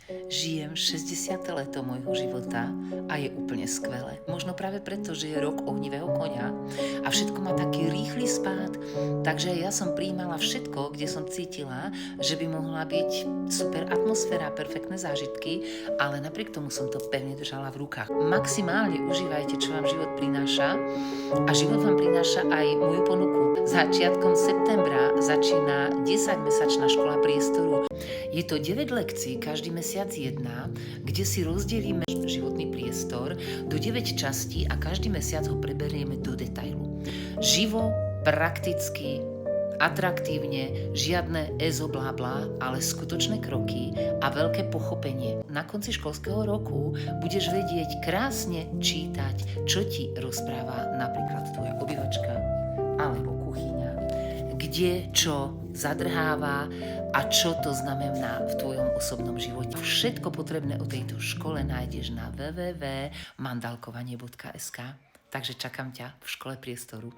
Žijem 60. leto môjho života a je úplne skvelé. Možno práve preto, že je rok ohnivého koňa a všetko má taký rýchly spád, takže ja som prijímala všetko, kde som cítila, že by mohla byť super atmosféra, perfektné zážitky, ale napriek tomu som to pevne držala v rukách. Maximálne užívajte, čo vám život prináša a život vám prináša aj moju ponuku. Začiatkom septembra začína 10-mesačná škola priestoru. Je to 9 lekcií, každý mesiac jedna, kde si rozdelíme životný priestor do 9 častí a každý mesiac ho preberieme do detailu. Živo, prakticky, atraktívne, žiadne ezoblábla, ale skutočné kroky a veľké pochopenie. Na konci školského roku budeš vedieť krásne čítať, čo ti rozpráva napríklad tvoja obývačka alebo kuchyňa, kde čo zadrháva a čo to znamená v tvojom osobnom živote. Všetko potrebné o tejto škole nájdeš na www.mandalkovanie.sk. Takže čakám ťa v škole priestoru.